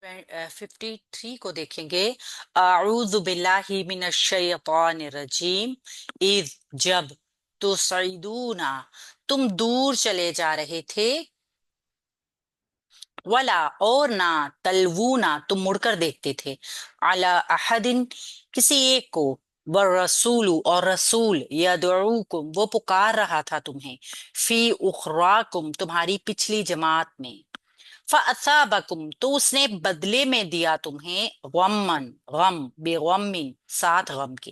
53 को देखेंगे। अऊज़ु बिल्लाहि मिनश शैतानिर रजीम। इज़ जब तुसईदूना तुम दूर चले जा रहे थे, वला और ना तलवूना तुम मुड़कर देखते थे, अला अहदिन किसी एक को, व रसूलु और रसूल यदऊकुम वो पुकार रहा था तुम्हें, फी उखराकुम तुम्हारी पिछली जमात में, फ़असाबकुम तो उसने बदले में दिया तुम्हें, गम्मन गम बेगमिन साथ गम के,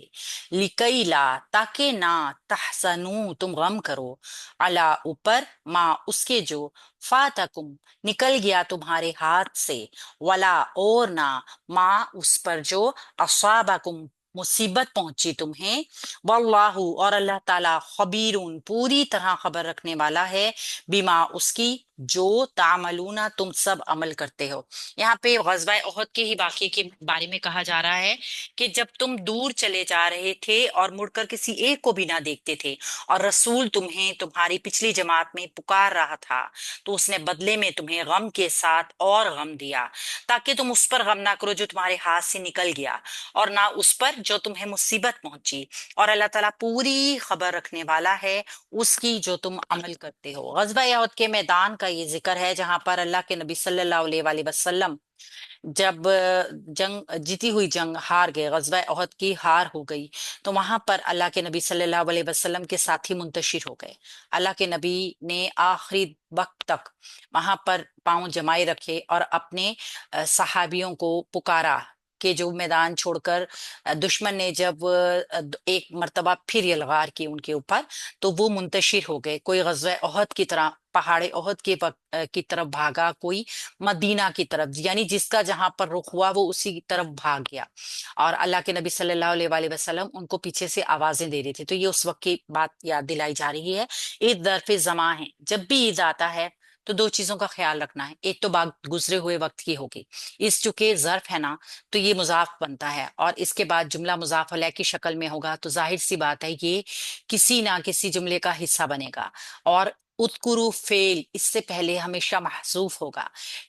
लिकैला ताकि ना तहसनू तुम गम करो, अला ऊपर माँ उसके जो फातकुम निकल गया तुम्हारे हाथ से, वला और ना माँ उस पर जो असाबकुम मुसीबत पहुंची तुम्हें, वल्लाहु और अल्लाह ताला खबीरुन पूरी तरह खबर रखने वाला है, बिमा उसकी जो तामलूना तुम सब अमल करते हो। यहाँ पे गज़वा ओहद के ही वाक़े के बारे में कहा जा रहा है कि जब तुम दूर चले जा रहे थे और मुड़कर किसी एक को भी ना देखते थे, और रसूल तुम्हें तुम्हारी पिछली जमात में पुकार रहा था, तो उसने बदले में तुम्हें गम के साथ और गम दिया, ताकि तुम उस पर गम ना करो जो तुम्हारे हाथ से निकल गया, और ना उस पर जो तुम्हें मुसीबत पहुंची, और अल्लाह ताला पूरी खबर रखने वाला है उसकी जो तुम अमल करते हो। गज़वा यहूद के मैदान का ये जिक्र है जहां पर अल्लाह के नबी सल्लल्लाहु अलैहि वसल्लम जब जंग जीती हुई जंग हार गए, गज़वा ओहद की हार हो गई, तो वहां पर अल्लाह के नबी सल्लल्लाहु अलैहि वसल्लम के साथी मुंतशिर हो गए। अल्लाह के नबी ने आखिरी वक्त तक वहां पर पांव जमाए रखे और अपने सहाबियों को पुकारा कि जो मैदान छोड़कर दुश्मन ने जब एक मर्तबा फिर यलगार की उनके ऊपर, तो वो मुंतशिर हो गए। कोई गज़वा ओहद की तरह पहाड़े ओहद के की तरफ भागा, कोई मदीना की तरफ, यानी जिसका जहां पर रुख हुआ वो उसी की तरफ भाग गया, और अल्लाह के नबी सल्लल्लाहु अलैहि वसल्लम उनको पीछे से आवाजें दे रहे थे। तो ये उस वक्त की बात याद दिलाई जा रही है। ईद ज़र्फ़ ज़मां है, जब भी ईद आता है तो दो चीजों का ख्याल रखना है। एक तो बात गुजरे हुए वक्त की होगी, इस चूंकि ज़र्फ है ना, तो ये मुजाफ बनता है, और इसके बाद जुमला मुजाफ अलैह की शक्ल में होगा, तो जाहिर सी बात है ये किसी ना किसी जुमले का हिस्सा बनेगा। और उदकुरु फेल इससे पहले हमेशा महसूफ होगा।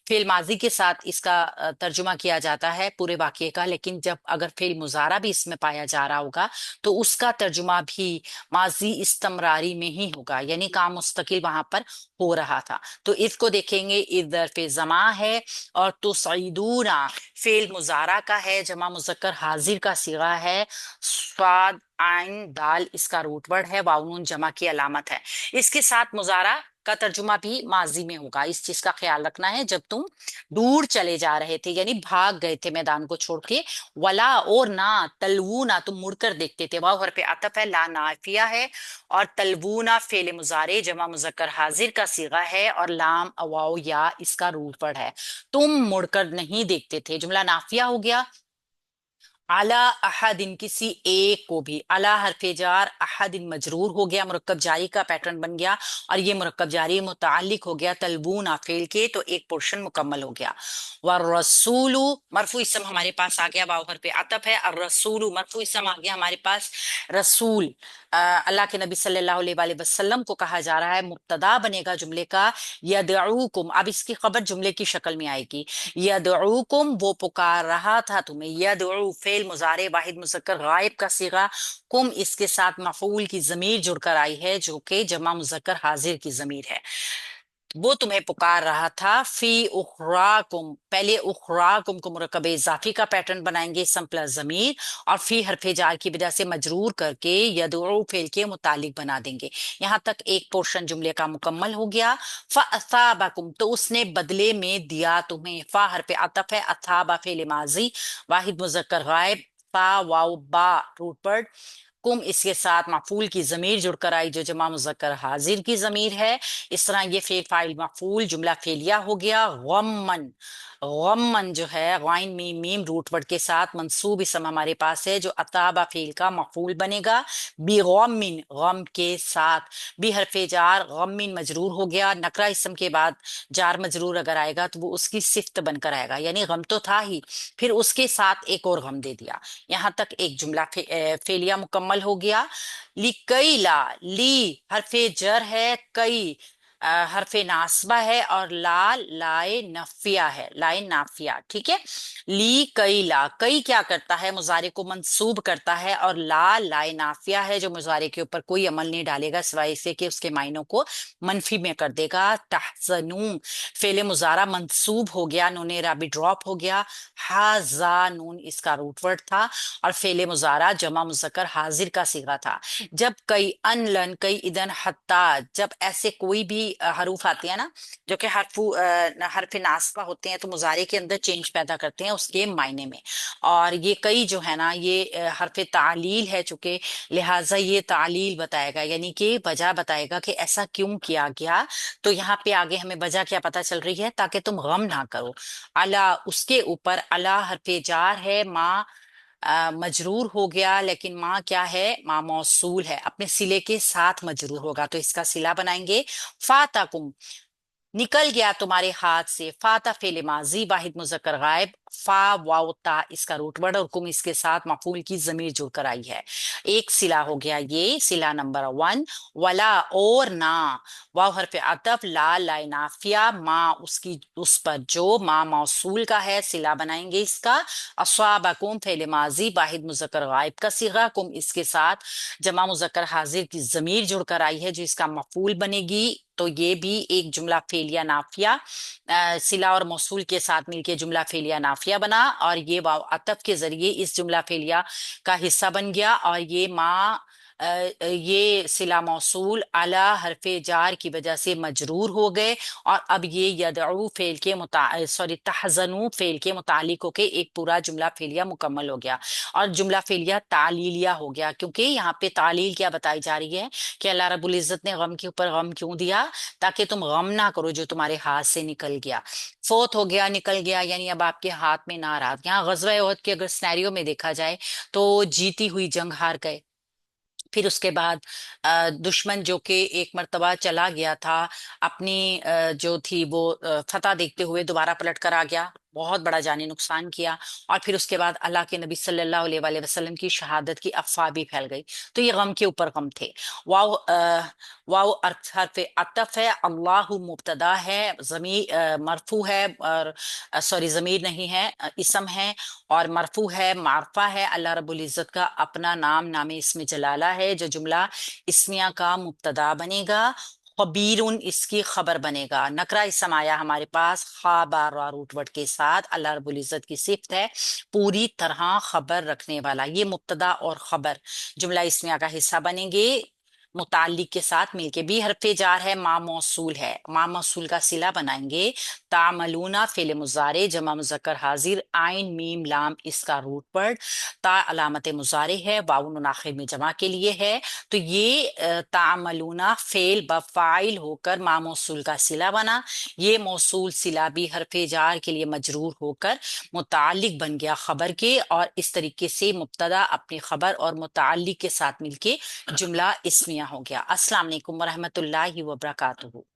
फेल माजी के साथ इसका तर्जुमा किया जाता है पूरे वाक्य का, लेकिन जब अगर फेल मुजारा भी इसमें पाया जा रहा होगा तो उसका तर्जुमा भी माजी इस्तमरारी में ही होगा, यानी काम मुस्तकिल वहां पर हो रहा था। तो इसको देखेंगे, इस ज़र्फ़े ज़मा है, और तुसईदूना फेल मुजारा का है, जमा मुज़क्कर हाजिर का सिगा है, स्वाद आइन दाल इसका रूट वर्ड है, वाव नून जमा की अलामत है। इसके साथ मुजारा का तर्जुमा भी माजी में होगा। इस चीज का ख्याल रखना है, जब तुम दूर चले जा रहे थे यानी भाग गए थे मैदान को छोड़ के, वला और ना तलवूना तुम मुड़कर देखते थे, वाव हरफ अतफ है, ला नाफिया है, और तलवूना फेल मुजारे जमा मुजक्कर हाजिर का सीगा है, और लाम अवाओ या इसका रूट वर्ड है। तुम मुड़कर नहीं देखते थे, जुमला नाफिया हो गया। अला अहदिन किसी एक को भी, अला हरफे जार, अहदिन मजरूर हो गया, मुरक्कब जारी का पैटर्न बन गया, और ये मुरक्कब जारी मुताल्लिक हो गया तलबून फेल के, तो एक पोर्शन मुकम्मल हो गया। व रसूलु मरफू इसम हमारे पास आ गया, वाव हरफे अतफ है, और रसूलु मरफू इसम आ गया हमारे पास। रसूल अल्लाह के नबी सल्लल्लाहु अलैहि वसल्लम को कहा जा रहा है, मुब्तदा बनेगा जुमले का यदऊकुम, अब इसकी खबर जुमले की शक्ल में आएगी। यदऊकुम वो पुकार रहा था तुम्हें, यदऊ फेल मुजारे वाहिद मुज़क्कर गायब का सीगा, कुम इसके साथ मफूल की जमीर जुड़कर आई है जो कि जमा मुज़क्कर हाजिर की जमीर है। वो तुम्हें पुकार रहा था, फी उखराकुम, पहले उखराकुम को मुरक्कब इजाफी का पैटर्न बनाएंगे, सम प्लस जमीर, और फी हरफे जार की वजह से मजरूर करके यदउ फेल के मुतालिक बना देंगे। यहां तक एक पोर्शन जुमले का मुकम्मल हो गया। फ़असाबकुम तो उसने बदले में दिया तुम्हें, फा हरफे अतफ है, असाबा फेल माजी वाहिद मुजक्कर गायब, फा वाव बा रूट वर्ड, कुम इसके साथ मफूल की जमीर जुड़कर आई जो जमा मुजक्कर हाजिर की जमीर है। इस तरह ये फेल फाइल मफूल जुमला फेलिया हो गया। गम्मन, गम्मन जो है गाइन मीम मीम रूट वर्ड के साथ मंसूब इसम हमारे पास है जो अताबा फेल का मफूल बनेगा, बेगमिन गम के साथ, बी हरफे जार गमिन मजरूर हो गया, नकरा इसम के बाद जार मजरूर अगर आएगा तो वो उसकी सिफ्त बनकर आएगा, यानी गम तो था ही, फिर उसके साथ एक और गम दे दिया। यहां तक एक जुमला फेलिया मुकम्मल हो गया। ली कई ला, ली हरफे जर है, कई حرف ناصبہ ہے، اور لا لائے نفیہ ہے، لائے نافیہ، ٹھیک ہے۔ لی کئی، لا کئی کیا کرتا ہے، مضارع کو منصوب کرتا ہے، اور لا لائے نافیہ ہے جو مضارع کے اوپر کوئی عمل نہیں ڈالے گا سوائے اسے کہ اس کے معنوں کو منفی میں کر دے گا۔ تحزنون فعل مضارع منصوب ہو گیا، نون رابی ڈراپ ہو گیا، حازانون اس کا روٹ ورڈ تھا، اور فعل مضارع جمع مذکر حاضر کا صیغہ تھا۔ جب کئی ان لن کئی ادن حتی، جب ایسے کوئی بھی حروف آتے ہیں نا جو کہ حرف ناصبہ ہوتے ہیں تو مضارع کے اندر چینج پیدا کرتے ہیں اس کے معنی میں، اور یہ کئی جو ہے نا یہ حرف تعلیل ہے چونکہ، لہٰذا یہ تعلیل بتائے گا، یعنی کہ وجہ بتائے گا کہ ایسا کیوں کیا گیا۔ تو یہاں پہ آگے ہمیں وجہ کیا پتا چل رہی ہے، تاکہ تم غم نہ کرو۔ اللہ اس کے اوپر، اللہ حرف جار ہے، ماں مجرور ہو گیا، لیکن ماں کیا ہے، ماں موصول ہے، اپنے صلے کے ساتھ مجرور ہوگا، تو اس کا صلہ بنائیں گے فاتکم، نکل گیا تمہارے ہاتھ سے، فاتح فعل ماضی واحد مذکر غائب، فا واو تا اس کا روٹ ورڈ، اور کم اس کے ساتھ مفعول کی ضمیر جڑ کر آئی ہے، ایک صلہ ہو گیا یہ صلہ نمبر 1۔ ولا اور نہ، واو حرف عطف، لا لائے نافیہ، ماں اس کی اس پر جو، ماں موصول کا ہے، صلہ بنائیں گے اس کا، اصابکم فعل ماضی واحد مذکر غائب کا صیغہ، کم اس کے ساتھ جمع مذکر حاضر کی ضمیر جڑ کر آئی ہے جو اس کا مفعول بنے گی، تو یہ بھی ایک جملہ فعلیہ نافیہ صلہ اور موصول کے ساتھ مل کے جملہ فعلیہ نافیہ بنا، اور یہ واو عطف کے ذریعے اس جملہ فعلیہ کا حصہ بن گیا، اور یہ ماں یہ صلہ موصول اعلی حرف جار کی وجہ سے مجرور ہو گئے، اور اب یہ یدعو فعل کے تحزنو فعل کے متعلق ہو کے ایک پورا جملہ فعلیہ مکمل ہو گیا، اور جملہ فعلیہ تعلیلیہ ہو گیا، کیونکہ یہاں پہ تعلیل کیا بتائی جا رہی ہے کہ اللہ رب العزت نے غم کے اوپر غم کیوں دیا، تاکہ تم غم نہ کرو جو تمہارے ہاتھ سے نکل گیا۔ فوت ہو گیا، نکل گیا، یعنی اب آپ کے ہاتھ میں نہ رہا۔ یہاں غزوہ احد کے اگر سینیریو میں دیکھا جائے تو جیتی ہوئی جنگ ہار گئے، پھر اس کے بعد دشمن جو کہ ایک مرتبہ چلا گیا تھا اپنی جو تھی وہ فتح دیکھتے ہوئے دوبارہ پلٹ کر آ گیا، بہت بڑا جانی نقصان کیا، اور پھر اس کے بعد اللہ کے نبی صلی اللہ علیہ وآلہ وسلم کی شہادت کی افواہ بھی پھیل گئی، تو یہ غم کے اوپر غم تھے۔ واو واو حرف عطف ہے، اللہ مبتدا ہے، ضمیر مرفوع ہے، اور سوری ضمیر نہیں ہے، اسم ہے، اور مرفوع ہے، معرفہ ہے، اللہ رب العزت کا اپنا نام، نام اسم جلالہ ہے جو جملہ اسمیہ کا مبتدا بنے گا، خبیرن اس کی خبر بنے گا، نکرہ اسم آیا ہمارے پاس خبر روٹ ورڈ کے ساتھ، اللہ رب العزت کی صفت ہے پوری طرح خبر رکھنے والا، یہ مبتدا اور خبر جملہ اسمیہ کا حصہ بنیں گے، متعلق کے ساتھ مل کے، بھی حرف جار ہے، ماں موصول ہے، ماں موصول کا صلہ بنائیں گے، تعملون فعل مضارع جمع مذکر حاضر، عین میم لام اس کا روٹ ورڈ، تا علامت مضارع ہے، واو نون آخر میں جمع کے لیے ہے، تو یہ تعملون فعل بفاعل ہو کر ماں موصول کا صلہ بنا، یہ موصول صلہ بھی حرف جار کے لیے مجرور ہو کر متعلق بن گیا خبر کے، اور اس طریقے سے مبتدا اپنی خبر اور متعلق کے ساتھ مل کے جملہ اسمیہ ہو گیا۔ السلام علیکم ورحمۃ اللہ وبرکاتہ۔